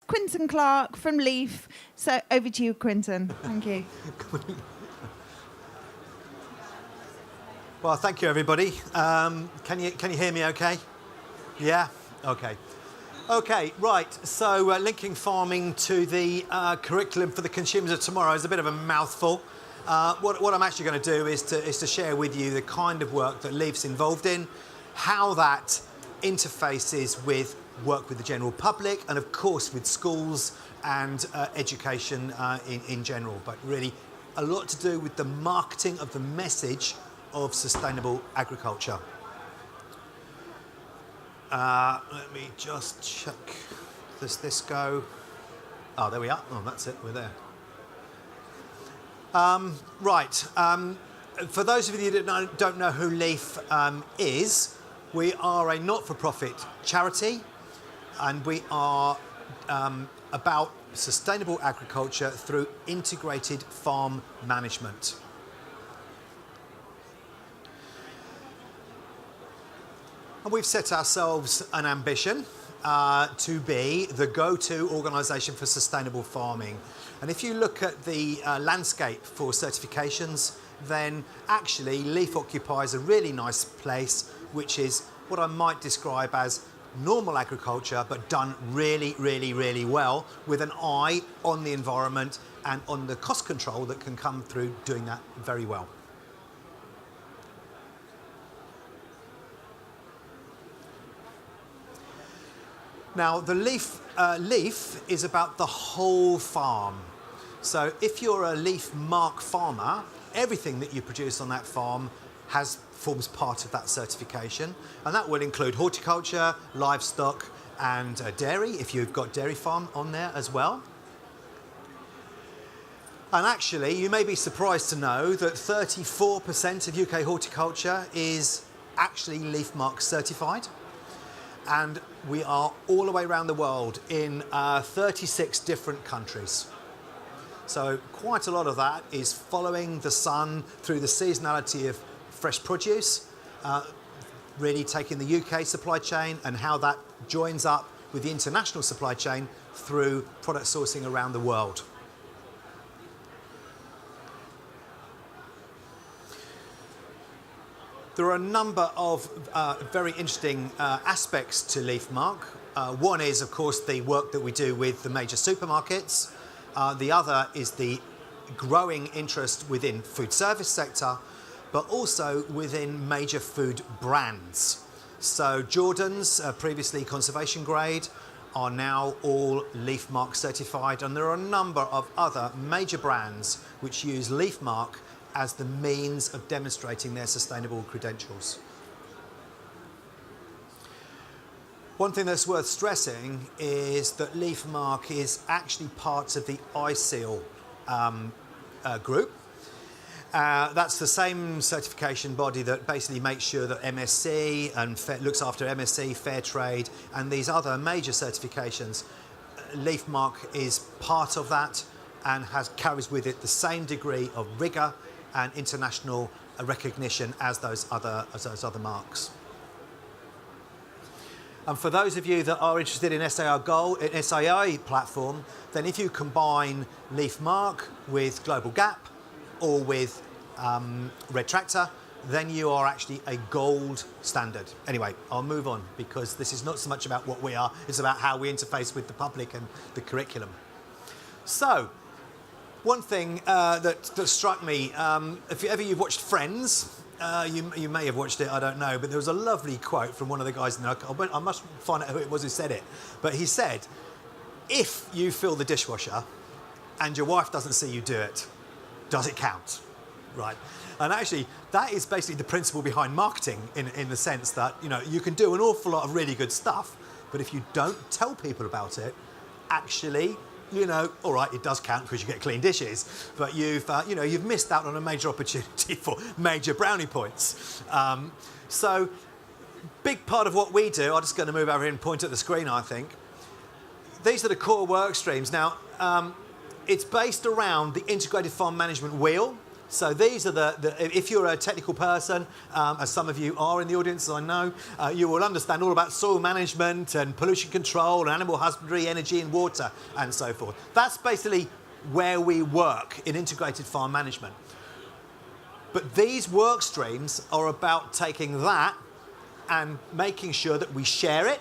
Quentin Clark from Leaf. So over to you, Quentin. Thank you. Well, thank you, everybody. Can you hear me okay? Yeah? Okay. Okay, right. So linking farming to the curriculum for the consumers of tomorrow is a bit of a mouthful. What I'm actually going to do is to share with you the kind of work that Leaf's involved in, how that interfaces with work with the general public, and of course with schools and education in general, but really a lot to do with the marketing of the message of sustainable agriculture. Let me just check. Does this go? Oh, there we are. Oh, that's it. We're there. Right. For those of you that don't know who Leaf is, we are a not-for-profit charity, and we are about sustainable agriculture through integrated farm management. And we've set ourselves an ambition to be the go-to organisation for sustainable farming. And if you look at the landscape for certifications, then actually Leaf occupies a really nice place, which is what I might describe as normal agriculture, but done really, really, really well, with an eye on the environment and on the cost control that can come through doing that very well. Now, the Leaf is about the whole farm. So if you're a Leaf Mark farmer, everything that you produce on that farm forms part of that certification. And that will include horticulture, livestock, and dairy, if you've got dairy farm on there as well. And actually, you may be surprised to know that 34% of UK horticulture is actually Leaf Mark certified. And we are all the way around the world in 36 different countries. So quite a lot of that is following the sun through the seasonality of fresh produce, really taking the UK supply chain and how that joins up with the international supply chain through product sourcing around the world. There are a number of very interesting aspects to Leaf Mark. One is, of course, the work that we do with the major supermarkets. The other is the growing interest within food service sector, but also within major food brands. So Jordan's, previously conservation grade, are now all Leaf Mark certified, and there are a number of other major brands which use Leaf Mark as the means of demonstrating their sustainable credentials. One thing that's worth stressing is that Leaf Mark is actually part of the ISEAL group. That's the same certification body that basically makes sure that MSC and looks after MSC, Fair Trade, and these other major certifications. Leaf Mark is part of that and carries with it the same degree of rigour and international recognition as those other marks. And for those of you that are interested in SAI platform, then if you combine Leaf Mark with Global Gap or with Red Tractor, then you are actually a gold standard. Anyway, I'll move on because this is not so much about what we are, it's about how we interface with the public and the curriculum. So, one thing that struck me, if you've watched Friends, you may have watched it, I don't know, but there was a lovely quote from one of the guys in there. I must find out who it was who said it. But he said, if you fill the dishwasher and your wife doesn't see you do it, does it count? Right. And actually, that is basically the principle behind marketing in the sense that, you can do an awful lot of really good stuff, but if you don't tell people about it, actually, all right, it does count because you get clean dishes, but you've missed out on a major opportunity for major brownie points. So, big part of what we do, I'm just going to move over here and point at the screen, I think. These are the core work streams. Now, it's based around the integrated farm management wheel, So these are if you're a technical person, as some of you are in the audience, I know, you will understand all about soil management and pollution control and animal husbandry, energy and water and so forth. That's basically where we work in integrated farm management. But these work streams are about taking that and making sure that we share it.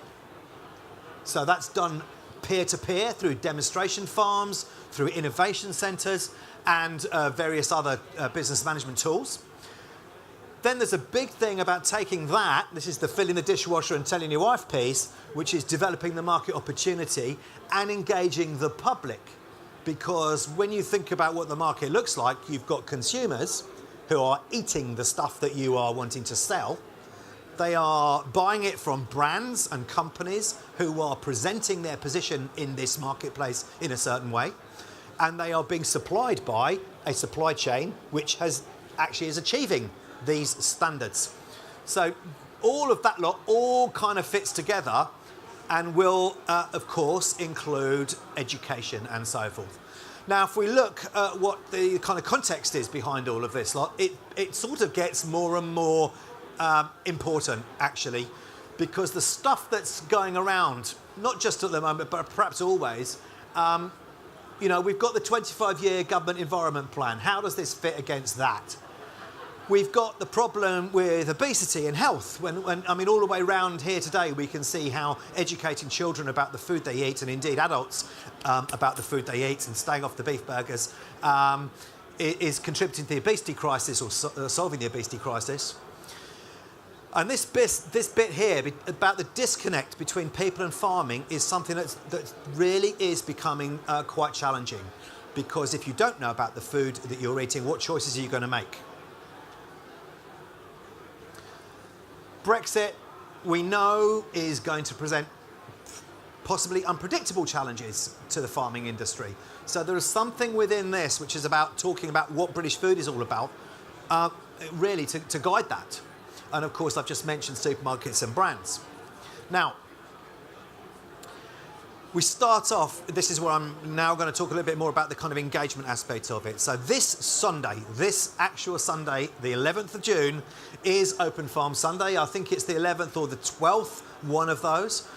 So that's done peer-to-peer through demonstration farms, through innovation centres, and various other business management tools. Then there's a big thing about taking that, this is the filling the dishwasher and telling your wife piece, which is developing the market opportunity and engaging the public. Because when you think about what the market looks like, you've got consumers who are eating the stuff that you are wanting to sell. They are buying it from brands and companies who are presenting their position in this marketplace in a certain way. And they are being supplied by a supply chain which actually is achieving these standards. So all of that lot all kind of fits together and will, of course, include education and so forth. Now, if we look at what the kind of context is behind all of this lot, it sort of gets more and more important, actually, because the stuff that's going around, not just at the moment, but perhaps always, you know, we've got the 25-year government environment plan. How does this fit against that? We've got the problem with obesity and health. I mean, all the way around here today, we can see how educating children about the food they eat, and indeed adults about the food they eat and staying off the beef burgers, is contributing to the obesity crisis or solving the obesity crisis. And this bit here about the disconnect between people and farming is something that really is becoming quite challenging, because if you don't know about the food that you're eating, what choices are you going to make? Brexit, we know, is going to present possibly unpredictable challenges to the farming industry. So there is something within this which is about talking about what British food is all about, really to guide that. And of course, I've just mentioned supermarkets and brands. Now, we start off, this is where I'm now going to talk a little bit more about the kind of engagement aspect of it. So this Sunday, this actual Sunday, the 11th of June, is Open Farm Sunday. I think it's the 11th or the 12th, one of those.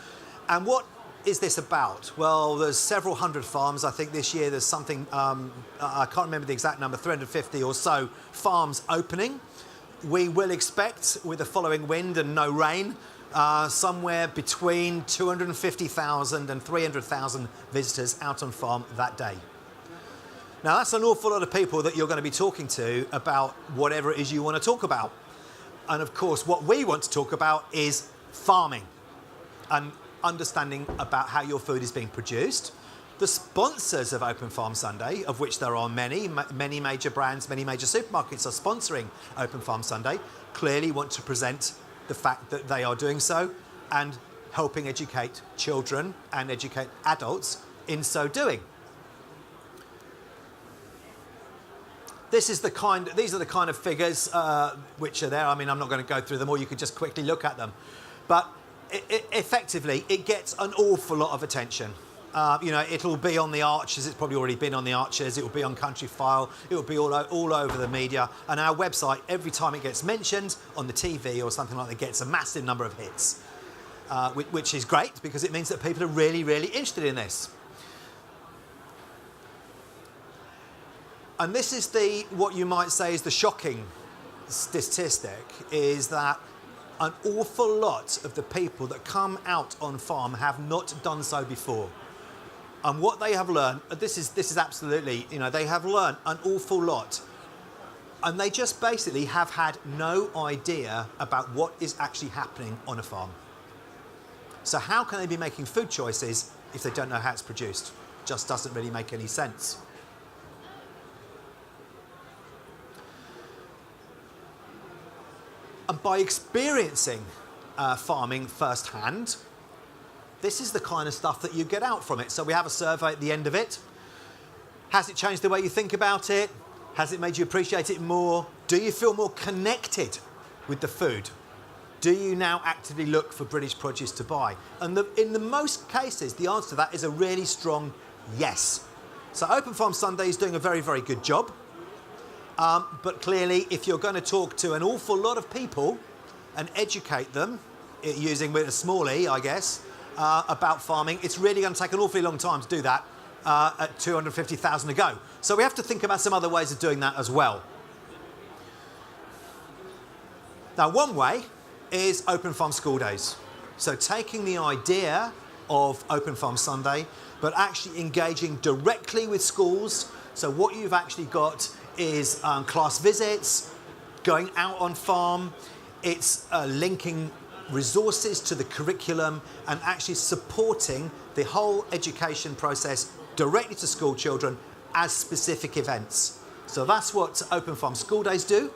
And what is this about? Well, there's several hundred farms. I think this year there's something, I can't remember the exact number, 350 or so farms opening. We will expect, with the following wind and no rain, somewhere between 250,000 and 300,000 visitors out on farm that day. Now, that's an awful lot of people that you're going to be talking to about whatever it is you want to talk about. And of course, what we want to talk about is farming and understanding about how your food is being produced. The sponsors of Open Farm Sunday, of which there are many major brands, many major supermarkets are sponsoring Open Farm Sunday, clearly want to present the fact that they are doing so and helping educate children and educate adults in so doing. These are the kind of figures which are there. I mean, I'm not going to go through them, or you could just quickly look at them. But effectively, it gets an awful lot of attention. You know, it'll be on the Archers. It's probably already been on the Archers. It will be on Country File. It will be all over the media. And our website, every time it gets mentioned on the TV or something like that, gets a massive number of hits, which is great because it means that people are really, really interested in this. And this is what you might say is the shocking statistic, is that an awful lot of the people that come out on farm have not done so before. And what they have learned, this is absolutely, you know, they have learned an awful lot. And they just basically have had no idea about what is actually happening on a farm. So how can they be making food choices if they don't know how it's produced? Just doesn't really make any sense. And by experiencing farming firsthand, this is the kind of stuff that you get out from it. So we have a survey at the end of it. Has it changed the way you think about it? Has it made you appreciate it more? Do you feel more connected with the food? Do you now actively look for British produce to buy? And in the most cases, the answer to that is a really strong yes. So Open Farm Sunday is doing a very, very good job. But clearly, if you're going to talk to an awful lot of people and educate them, using with a small e, I guess, about farming, it's really going to take an awfully long time to do that at 250,000 a go. So we have to think about some other ways of doing that as well. Now, one way is Open Farm School Days. So taking the idea of Open Farm Sunday, but actually engaging directly with schools. So what you've actually got is class visits, going out on farm. It's linking resources to the curriculum and actually supporting the whole education process directly to school children as specific events. So that's what Open Farm School Days do.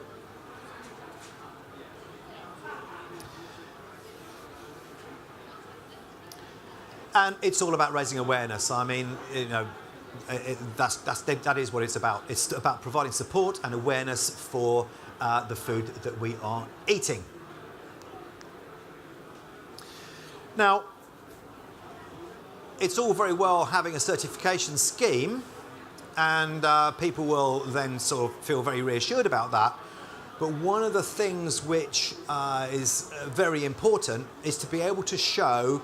And it's all about raising awareness. I mean, you know, that is what it's about. It's about providing support and awareness for the food that we are eating. Now, it's all very well having a certification scheme, and people will then sort of feel very reassured about that. But one of the things which is very important is to be able to show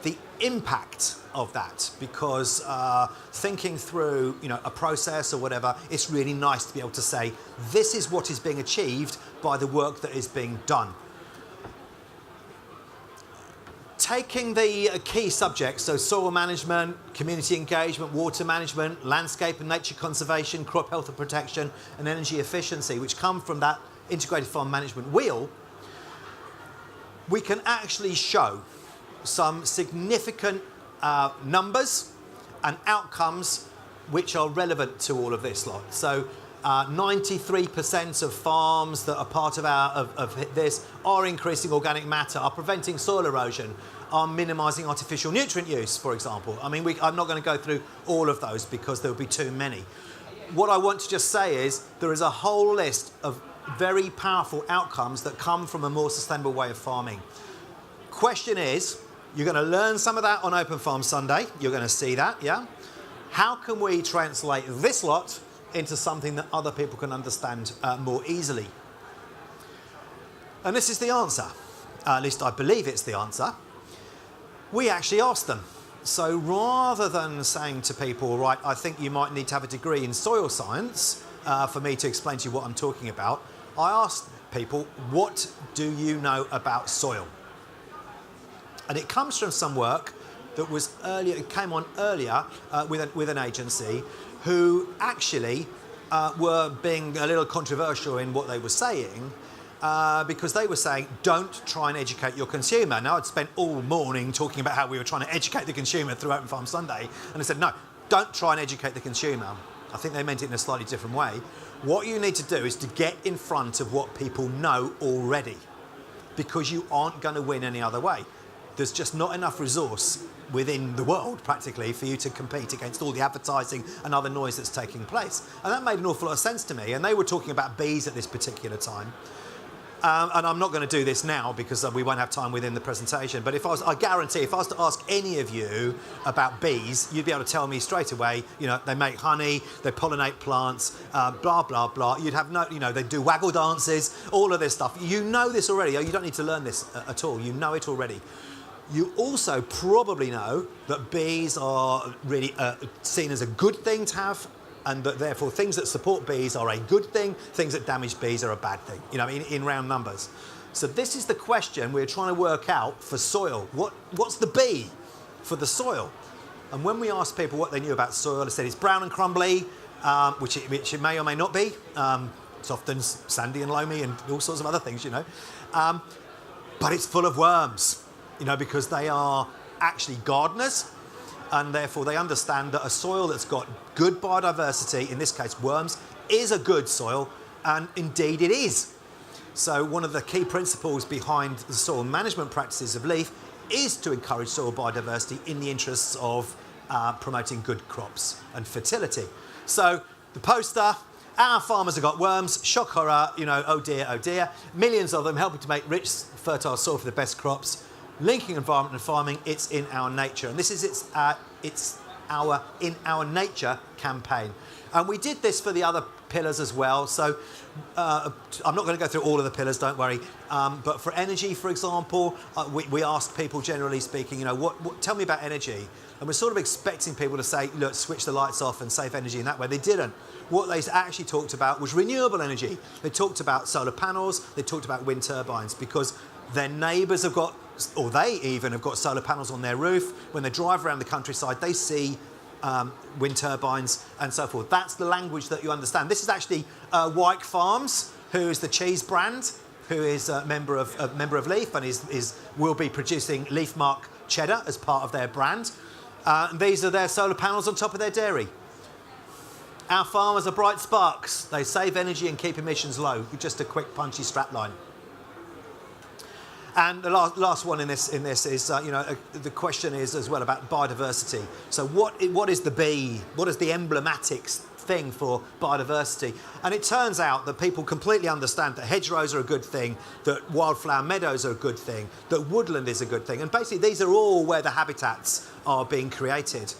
the impact of that, because thinking through, you know, a process or whatever, it's really nice to be able to say, this is what is being achieved by the work that is being done. Taking the key subjects, so soil management, community engagement, water management, landscape and nature conservation, crop health and protection, and energy efficiency, which come from that integrated farm management wheel, we can actually show some significant numbers and outcomes which are relevant to all of this lot. So 93% of farms that are part of this are increasing organic matter, are preventing soil erosion, are minimising artificial nutrient use, for example. I mean, I'm not going to go through all of those because there would be too many. What I want to just say is there is a whole list of very powerful outcomes that come from a more sustainable way of farming. Question is, you're going to learn some of that on Open Farm Sunday. You're going to see that, yeah? How can we translate this lot into something that other people can understand more easily? And this is the answer. At least I believe it's the answer. We actually asked them. So rather than saying to people, right, I think you might need to have a degree in soil science for me to explain to you what I'm talking about, I asked people, what do you know about soil? And it comes from some work that was earlier, it came on earlier with an agency who actually were being a little controversial in what they were saying because they were saying, don't try and educate your consumer. Now, I'd spent all morning talking about how we were trying to educate the consumer through Open Farm Sunday, and I said, no, don't try and educate the consumer. I think they meant it in a slightly different way. What you need to do is to get in front of what people know already, because you aren't going to win any other way. There's just not enough resource within the world, practically, for you to compete against all the advertising and other noise that's taking place. And that made an awful lot of sense to me. And they were talking about bees at this particular time. And I'm not going to do this now because we won't have time within the presentation. But I guarantee, if I was to ask any of you about bees, you'd be able to tell me straight away, you know, they make honey, they pollinate plants, blah, blah, blah. You'd have no, you know, they do waggle dances, all of this stuff. You know this already. You don't need to learn this at all. You know it already. You also probably know that bees are really seen as a good thing to have, and that therefore things that support bees are a good thing, things that damage bees are a bad thing, you know, in round numbers. So this is the question we're trying to work out for soil. What's the B for the soil? And when we asked people what they knew about soil, they said it's brown and crumbly, which it may or may not be. It's often sandy and loamy and all sorts of other things, you know. But it's full of worms, you know, because they are actually gardeners, and therefore they understand that a soil that's got good biodiversity, in this case worms, is a good soil, and indeed it is. So one of the key principles behind the soil management practices of LEAF is to encourage soil biodiversity in the interests of promoting good crops and fertility. So the poster, our farmers have got worms, shock horror, you know, oh dear, millions of them helping to make rich, fertile soil for the best crops. Linking environment and farming, it's in our nature. And this is in our nature campaign. And we did this for the other pillars as well. So I'm not going to go through all of the pillars, don't worry. But for energy, for example, we asked people, generally speaking, you know, tell me about energy. And we're sort of expecting people to say, look, switch the lights off and save energy in that way. They didn't. What they actually talked about was renewable energy. They talked about solar panels. They talked about wind turbines because their neighbours have got, or they even have got solar panels on their roof. When they drive around the countryside, they see wind turbines and so forth. That's the language that you understand. This is actually Wyke Farms, who is the cheese brand, who is a member of Leaf and will be producing Leaf Mark cheddar as part of their brand. And these are their solar panels on top of their dairy. Our farmers are bright sparks. They save energy and keep emissions low. Just a quick punchy strapline. And the last one in this is, the question is as well about biodiversity. So what is the bee? What is the emblematic thing for biodiversity? And it turns out that people completely understand that hedgerows are a good thing, that wildflower meadows are a good thing, that woodland is a good thing. And basically these are all where the habitats are being created.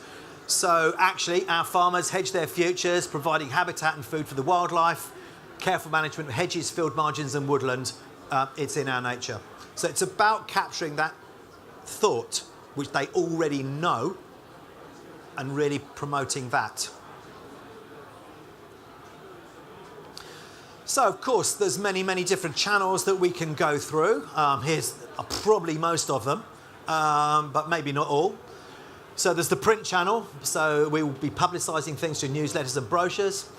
So actually our farmers hedge their futures, providing habitat and food for the wildlife, careful management of hedges, field margins and woodland. It's in our nature. So it's about capturing that thought, which they already know, and really promoting that. So, of course, there's many, many different channels that we can go through. Here's probably most of them, but maybe not all. So there's the print channel. So we will be publicising things through newsletters and brochures.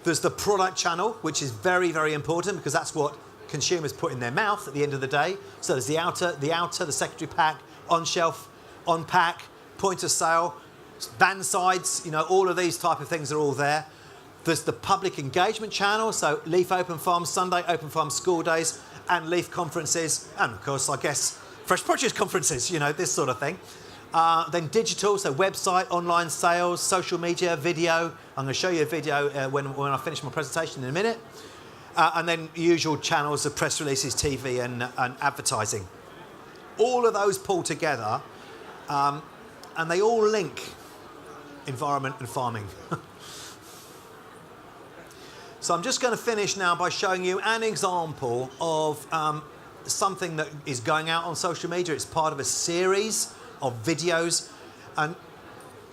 There's the product channel, which is very, very important because that's what consumers put in their mouth at the end of the day. So there's the outer, the secondary pack, on shelf, on pack, point of sale, van sides, you know, all of these type of things are all there. There's the public engagement channel, so Leaf Open Farm Sunday, Open Farm School Days, and Leaf conferences, and of course, I guess, fresh produce conferences, you know, this sort of thing. Then digital, so website, online sales, social media, video. I'm going to show you a video when I finish my presentation in a minute. And then usual channels of press releases, TV and advertising. All of those pull together and they all link environment and farming. So I'm just going to finish now by showing you an example of something that is going out on social media. It's part of a series of videos. And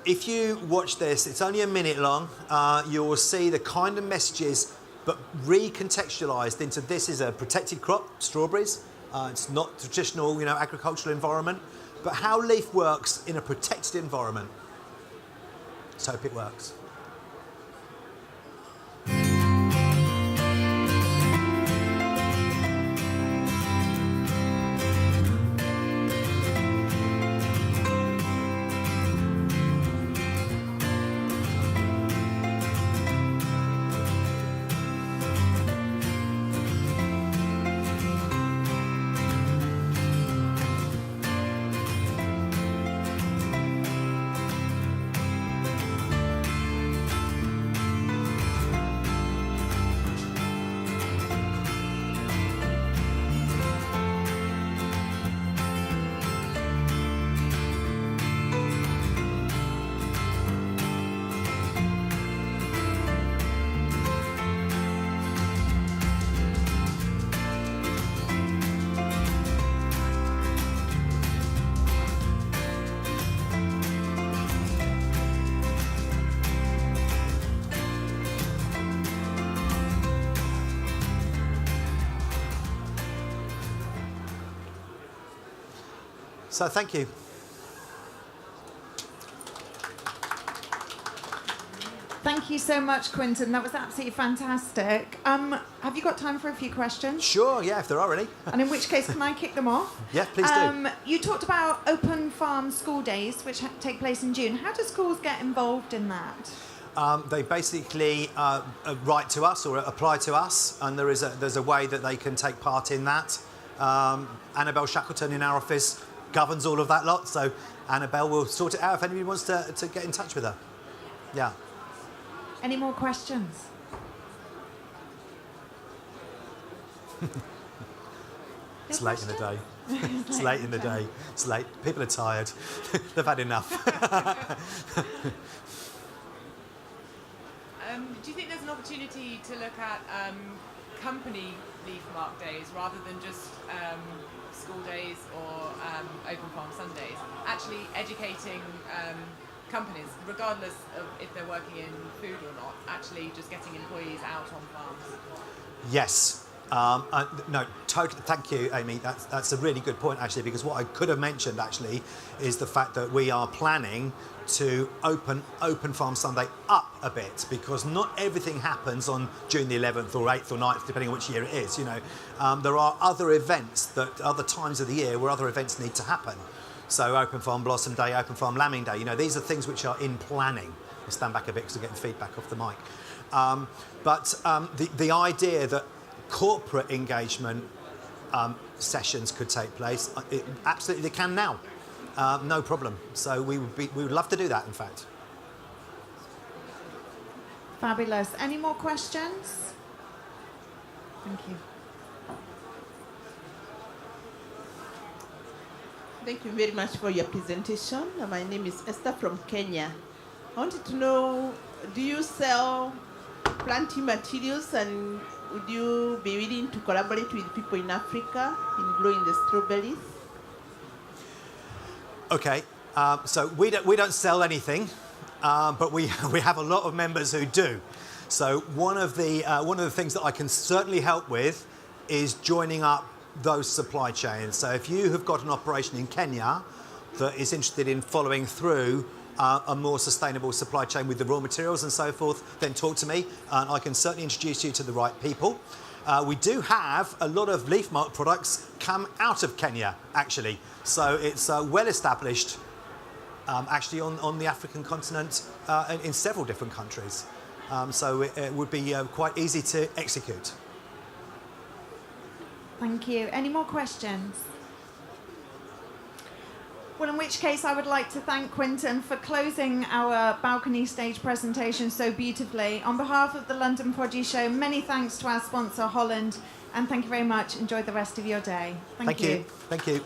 if you watch this, it's only a minute long. You will see the kind of messages but recontextualised into this is a protected crop, strawberries. It's not traditional, you know, agricultural environment, but how Leaf works in a protected environment. Let's hope it works. So thank you. Thank you so much, Quentin. That was absolutely fantastic. Have you got time for a few questions? Sure, yeah, if there are any. And in which case, can I kick them off? Yeah, please do. You talked about Open Farm School Days, which take place in June. How do schools get involved in that? They basically write to us or apply to us, and there's a way that they can take part in that. Annabelle Shackleton in our office governs all of that lot, so Annabelle will sort it out if anybody wants to get in touch with her. Yeah. Any more questions? It's late in the day. It's late in the day. It's late. People are tired. They've had enough. Do you think there's an opportunity to look at company leaf mark days rather than just school days or open farm Sundays? Actually educating companies, regardless of if they're working in food or not, actually just getting employees out on farms. Yes. No, totally. Thank you, Amy. That's a really good point, actually, because what I could have mentioned, actually, is the fact that we are planning to open Farm Sunday up a bit, because not everything happens on June the 11th or 8th or 9th, depending on which year it is. You know, there are other events other times of the year where other events need to happen. So Open Farm Blossom Day, Open Farm Lambing Day. You know, these are things which are in planning. I'll stand back a bit because I'm getting feedback off the mic. But the idea that corporate engagement sessions could take place, absolutely they can now, no problem. So we would love to do that, in fact. Fabulous. Any more questions? Thank you. Thank you very much for your presentation. My name is Esther from Kenya. I wanted to know, do you sell planting materials, and would you be willing to collaborate with people in Africa in growing the strawberries? Okay, so we don't sell anything, but we have a lot of members who do. So one of the things that I can certainly help with is joining up those supply chains. So if you have got an operation in Kenya that is interested in following through a more sustainable supply chain with the raw materials and so forth, then talk to me, and I can certainly introduce you to the right people. We do have a lot of leaf mark products come out of Kenya, actually. So it's well established, actually, on the African continent in several different countries. So it would be quite easy to execute. Thank you. Any more questions? Well, in which case I would like to thank Quentin for closing our balcony stage presentation so beautifully. On behalf of the London Produce Show, many thanks to our sponsor, Holland, and thank you very much. Enjoy the rest of your day. Thank you. Thank you.